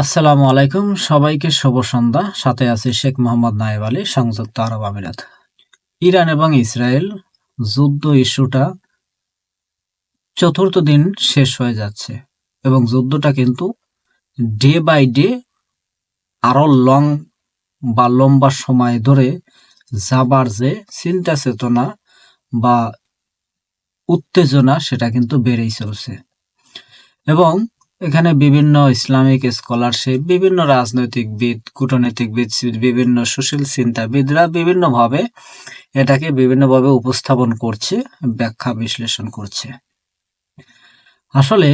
আসসালামু আলাইকুম, সবাইকে শুভ সন্ধ্যা। সাথে আছি শেখ মোহাম্মদ নায়েব আলী, সংযুক্ত আরব আমিরাত। ইরান এবং ইসরায়েল যুদ্ধ ইস্যুটা চতুর্থ দিন শেষ হয়ে যাচ্ছে এবং যুদ্ধটা কিন্তু ডে বাই ডে আরো লম্বা সময় ধরে যাবার যে চিন্তা চেতনা বা উত্তেজনা সেটা কিন্তু বেড়েই চলছে। এবং এখানে বিভিন্ন ইসলামিক স্কলারশিপ, বিভিন্ন রাজনৈতিকবিদ, কূটনীতিকবিদ, বিভিন্ন সুশীল চিন্তাবিদরা বিভিন্নভাবে এটাকে বিভিন্নভাবে উপস্থাপন করছে, ব্যাখ্যা বিশ্লেষণ করছে। আসলে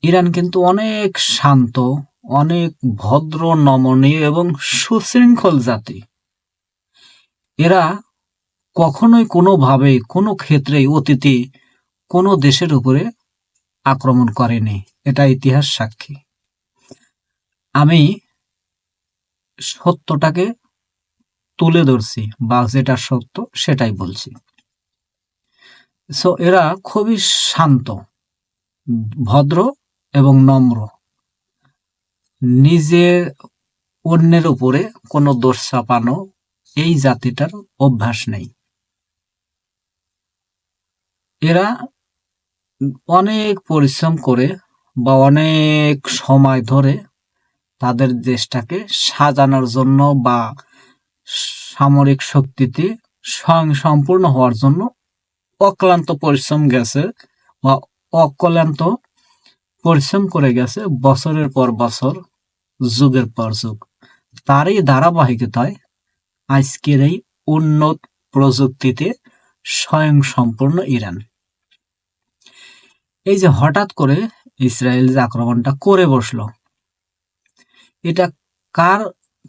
ইরান কিন্তু অনেক শান্ত, অনেক ভদ্র, নমনীয় এবং সুশৃঙ্খল জাতি। এরা কখনোই কোনোভাবেই কোনো ক্ষেত্রেই অতীতে কোনো দেশের উপরে আক্রমণ করেনি, এটা ইতিহাস সাক্ষী। আমি সত্যটাকে তুলে ধরছি বা যেটা সত্য সেটাই বলছি। সো এরা খুবই শান্ত, ভদ্র এবং নম্র। নিজে অন্যের উপরে কোনো দোষ চাপানো এই জাতিটার অভ্যাস নেই। এরা অনেক পরিশ্রম করে বা অনেক সময় ধরে তাদের দেশটাকে সাজানোর জন্য বা সামরিক শক্তিতে স্বয়ংসম্পূর্ণ হওয়ার জন্য অক্লান্ত পরিশ্রম গেছে বা অক্লান্ত পরিশ্রম করে গেছে বছরের পর বছর, যুগের পর যুগ। তারই ধারাবাহিকতায় আজকের এই উন্নত প্রযুক্তিতে স্বয়ংসম্পূর্ণ ইরান। এই যে হঠাৎ করে ইসরায়েল যে আক্রমণটা করে বসলো, এটা কার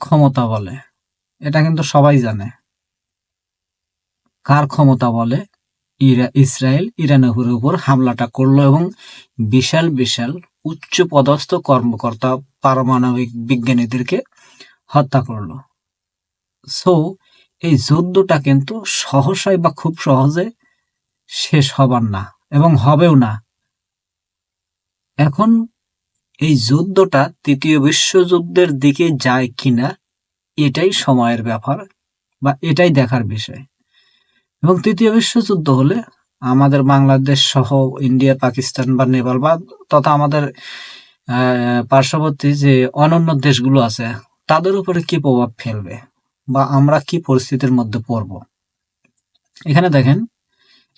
ক্ষমতা বলে? এটা কিন্তু সবাই জানে। কার ক্ষমতা বলে? ইসরায়েল ইরানের উপর হামলাটা করলো এবং বিশাল বিশাল উচ্চ পদস্থ কর্মকর্তা, পারমাণবিক বিজ্ঞানীদেরকে হত্যা করলো। সো এই যুদ্ধটা কিন্তু সহসাই বা খুব সহজে শেষ হবার না এবং হবেও না। এখন এই যুদ্ধটা তৃতীয় বিশ্বযুদ্ধের দিকে যায় কিনা এটাই সময়ের ব্যাপার বা এটাই দেখার বিষয়। এবং তৃতীয় বিশ্বযুদ্ধ হলে আমাদের বাংলাদেশ সহ ইন্ডিয়া, পাকিস্তান বা নেপাল বা তথা আমাদের পার্শ্ববর্তী যে অন্যান্য দেশগুলো আছে তাদের উপরে কি প্রভাব ফেলবে বা আমরা কি পরিস্থিতির মধ্যে পড়ব। এখানে দেখেন,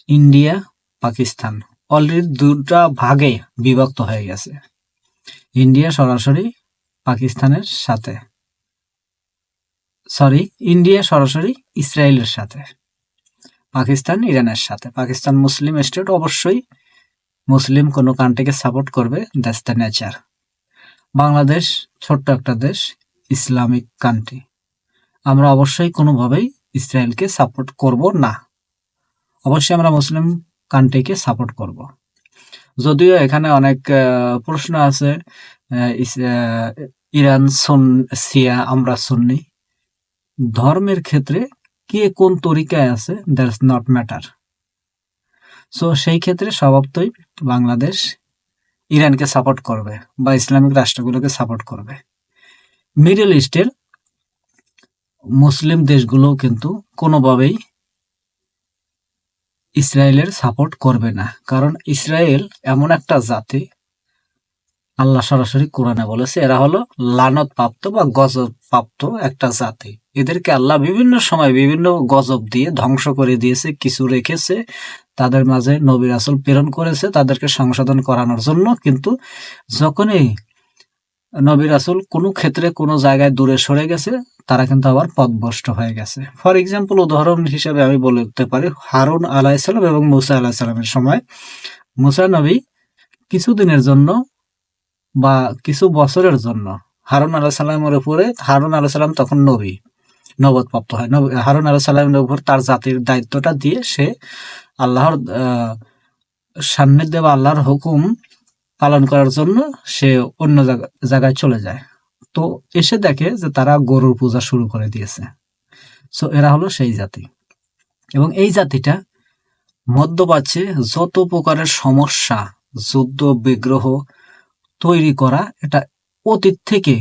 ইন্ডিয়া, পাকিস্তান অলরেডি দুটা ভাগে বিভক্ত হয়ে গেছে। ইন্ডিয়া সরাসরি পাকিস্তানের সাথে, ইন্ডিয়া সরাসরি ইসরায়েলের সাথে, পাকিস্তান ইরানের সাথে। পাকিস্তান মুসলিম স্টেট, অবশ্যই মুসলিম কোনো কান্ট্রিকে সাপোর্ট করবে, দ্যাটস দ্য নেচার। বাংলাদেশ ছোট্ট একটা দেশ, ইসলামিক কান্ট্রি, আমরা অবশ্যই কোনোভাবেই ইসরায়েলকে সাপোর্ট করব না। অবশ্যই আমরা মুসলিম কান্ট্রিকে সাপোর্ট করব। যদিও এখানে অনেক প্রশ্ন আছে, ইরান শিয়া, আমরা সুন্নি। ধর্মের ক্ষেত্রে কে কোন তরিকায় আছে দ্যাটস নট ম্যাটার। সো সেই ক্ষেত্রে স্বভাবতই বাংলাদেশ ইরানকে সাপোর্ট করবে বা ইসলামিক রাষ্ট্রগুলোকে সাপোর্ট করবে। মিডল ইস্টের মুসলিম দেশগুলোও কিন্তু কোনোভাবেই ইসরায়েলের সাপোর্ট করবে না, কারণ ইসরায়েল এমন একটা জাতি, আল্লাহ সরাসরি কোরআনে বলেছে এরা হলো লানত প্রাপ্ত বা গজব প্রাপ্ত একটা জাতি। এদেরকে আল্লাহ বিভিন্ন সময় বিভিন্ন গজব দিয়ে ধ্বংস করে দিয়েছে, কিছু রেখেছে, তাদের মাঝে নবী রাসূল প্রেরণ করেছে তাদেরকে সংশোধন করানোর জন্য। কিন্তু যখনই নবী রাসূল কোনো ক্ষেত্রে কোনো জায়গায় দূরে সরে গেছে, তারা কিন্তু আবার পথভ্রষ্ট হয়ে গেছে। ফর এক্সাম্পল, উদাহরণ হিসেবে আমি বলতে পারি হারুন আলাইহিসসালাম এবং মুসা আলাইহিসসালামের সময়। মুসা নবী কিছুদিনের জন্য বা কিছু বছরের জন্য হারুন আলাইহিসসালামের উপরে, হারুন আলাইহিসসালাম তখন নবী, নবুওতপ্রাপ্ত হয়। হারুন আলাইহিসসালামের উপর তার জাতির দায়িত্বটা দিয়ে সে আল্লাহর সান্নিধ্যে বা আল্লাহর হুকুম পালন করার জন্য সে অন্য জায়গায় চলে যায়। তো এসে দেখে যে তারা গরুর পূজা শুরু করে দিয়েছে। সো এরা হলো সেই জাতি। এবং এই জাতিটা মধ্যপ্রাচ্যে যত প্রকারের সমস্যা, যুদ্ধ বিগ্রহ তৈরি করা, এটা অতীত থেকে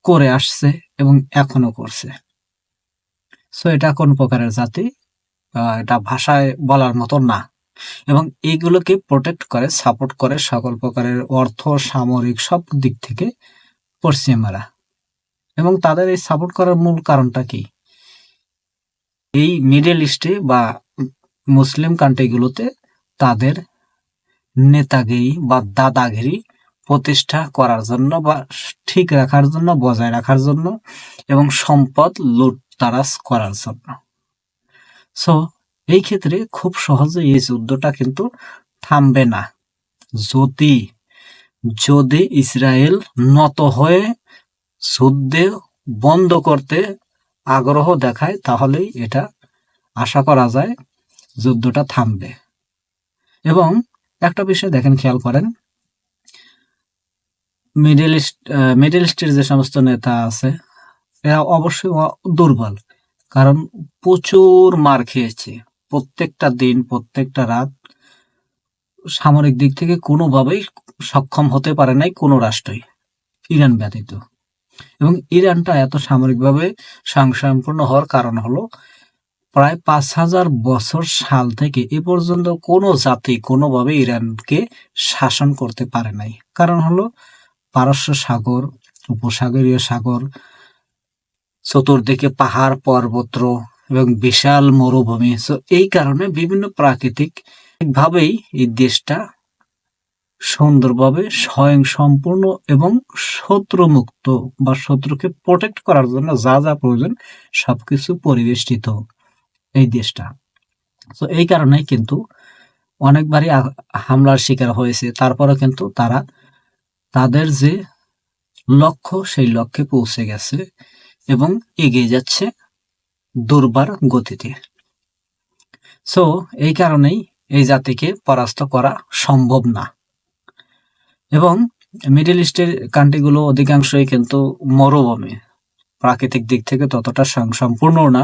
করে আসছে এবং এখনো করছে। সো এটা কোন প্রকারের জাতি, এটা ভাষায় বলার মতো না। এবং এইগুলোকে প্রোটেক্ট করে, সাপোর্ট করে সকল প্রকারের অর্থ, সামরিক সব দিক থেকে পশ্চিমারা। এবং তাদের এই সাপোর্ট করার মূল কারণটা কি? এই মিডল ইস্টে বা মুসলিম কান্ট্রিগুলোতে তাদের নেতাগিরি বা দাদাগিরি প্রতিষ্ঠা করার জন্য বা ঠিক রাখার জন্য, বজায় রাখার জন্য এবং সম্পদ লুটতারাজ করার জন্য। সো এই ক্ষেত্রে খুব সহজে এই যুদ্ধটা কিন্তু থামবে না। যদি যদি ইসরায়েল নত হয়ে যুদ্ধে বন্ধ করতে আগ্রহ দেখায়, তাহলেই এটা আশা করা যায় যুদ্ধটা থামবে। এবং একটা বিষয় দেখেন, খেয়াল করেন, মিডল ইস্টের যে সমস্ত নেতা আছে এরা অবশ্যই দুর্বল, কারণ প্রচুর মার খেয়েছে প্রত্যেকটা দিন, প্রত্যেকটা রাত। সামরিক দিক থেকে কোনোভাবেই সক্ষম হতে পারে নাই কোনো রাষ্ট্রই, ইরান ব্যতীত। এবং ইরানটা এত সামরিকভাবে স্বয়ংসম্পূর্ণ হওয়ার কারণ হলো প্রায় 5,000 বছর সাল থেকে এ পর্যন্ত কোনো জাতি কোনোভাবে ইরানকে শাসন করতে পারে নাই। কারণ হলো পারস্য সাগর, উপসাগরীয় সাগর, চতুর্দিকে পাহাড় পর্বত এবং বিশাল মরুভূমি। সো এই কারণে বিভিন্ন প্রাকৃতিক ভাবেই এই দেশটা সুন্দরভাবে স্বয়ংসম্পূর্ণ এবং শত্রুমুক্ত বা শত্রুকে প্রোটেক্ট করার জন্য যা যা প্রয়োজন সবকিছু পরিবেষ্টিত এই দেশটা। তো এই কারণে কিন্তু অনেকবারই হামলার শিকার হয়েছে, তারপরে কিন্তু তারা তাদের যে লক্ষ্য সেই লক্ষ্যে পৌঁছে গেছে এবং এগিয়ে যাচ্ছে দুর্বার গতিতে। সো এই কারণেই এই জাতিকে পরাস্ত করা সম্ভব না। এবং মিডল ইস্টের কান্ট্রিগুলো অধিকাংশই কিন্তু মরুভূমি, প্রাকৃতিক দিক থেকে ততটা সম্পূর্ণ না।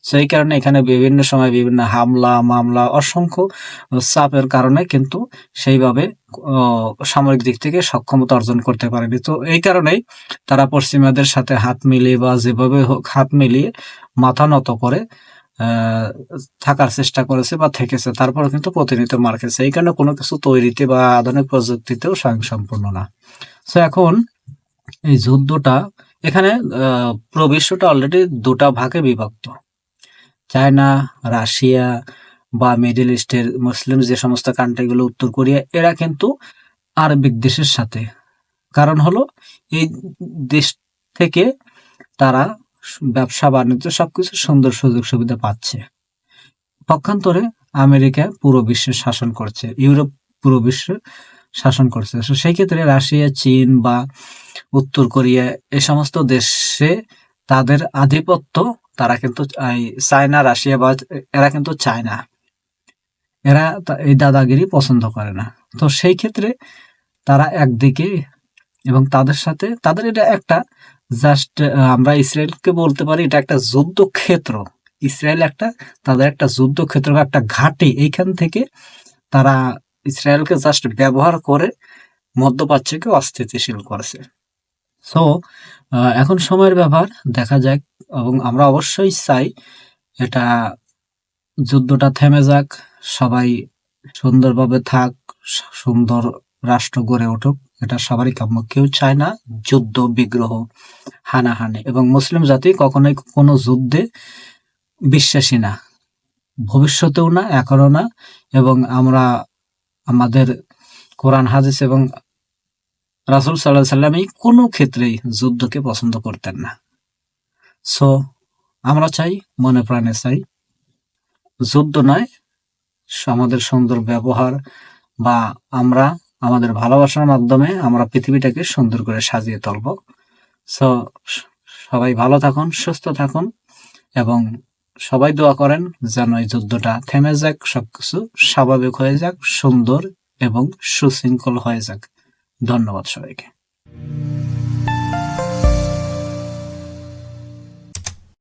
সো এই কারণে এখানে বিভিন্ন সময় বিভিন্ন হামলা মামলা, অসংখ্য চাপের কারণে কিন্তু সেইভাবে সামরিক দিক থেকে সক্ষমতা অর্জন করতে পারেনি। তো এই কারণেই তারা পশ্চিমাদের সাথে হাত মিলিয়ে বা যেভাবে হোক হাত মিলিয়ে মাথা নত করে থাকার চেষ্টা করেছে বা থেকেছে, তারপরে কিন্তু প্রতিনিয়ত মার খেয়েছে। এই কারণে কোনো কিছু তৈরিতে বা আধুনিক প্রযুক্তিতেও স্বয়ংসম্পূর্ণ না। সো এখন এই যুদ্ধটা এখানে পুরো বিশ্বটা অলরেডি দুটা ভাগে বিভক্ত। চায়না, রাশিয়া বা মিডল ইস্টের মুসলিম যে সমস্ত কান্ট্রিগুলো, উত্তর কোরিয়া, এরা কিন্তু আরবিক দেশের সাথে। কারণ হলো এই দেশ থেকে তারা ব্যবসা বাণিজ্য সবকিছু সুন্দর সুযোগ সুবিধা পাচ্ছে। পক্ষান্তরে আমেরিকা পুরো বিশ্বের শাসন করছে, ইউরোপ পুরো বিশ্বের শাসন করছে। সেই ক্ষেত্রে রাশিয়া, চীন বা উত্তর কোরিয়া এ সমস্ত দেশে তাদের আধিপত্য তারা কিন্তু চায়না, রাশিয়া বা এরা কিন্তু চায় না, এরা এই দাদাগিরি পছন্দ করে না। তো সেই ক্ষেত্রে তারা একদিকে, এবং তাদের সাথে তাদের এটা একটা জাস্ট আমরা ইসরায়েলকে বলতে পারি এটা একটা যুদ্ধক্ষেত্র। ইসরায়েল একটা তাদের একটা যুদ্ধক্ষেত্র বা একটা ঘাঁটি। এইখান থেকে তারা ইসরায়েলকে জাস্ট ব্যবহার করে মধ্যপ্রাচ্যকে অস্থিতিশীল করেছে। সো এখন সময়ের ব্যাপার, দেখা যাক। এবং আমরা অবশ্যই চাই এটা যুদ্ধটা থেমে যাক, সবাই সুন্দরভাবে থাক, সুন্দর রাষ্ট্র গড়ে উঠুক, এটা সবারই কাম্য। কেউ চায় না যুদ্ধ, বিগ্রহ, হানাহানি। এবং মুসলিম জাতি কখনোই কোনো যুদ্ধে বিশ্বাসী না, ভবিষ্যতেও না, এখনো না। এবং আমরা আমাদের কোরআন হাদিস এবং রাসূল সাল্লাল্লাহু আলাইহি ওয়াসাল্লাম কোনো ক্ষেত্রেই যুদ্ধকে পছন্দ করতেন না। সো আমরা চাই, মনে প্রাণে চাই, যুদ্ধ নয়, আমাদের সুন্দর ব্যবহার বা আমরা আমাদের ভালোবাসার মাধ্যমে আমরা পৃথিবীটাকে সুন্দর করে সাজিয়ে তুলব। সো সবাই ভালো থাকুন, সুস্থ থাকুন এবং সবাই দোয়া করেন যেন এই যুদ্ধটা থেমে যাক, সবকিছু স্বাভাবিক হয়ে যাক, সুন্দর এবং সুশৃঙ্খল হয়ে যাক। ধন্যবাদ সবাইকে।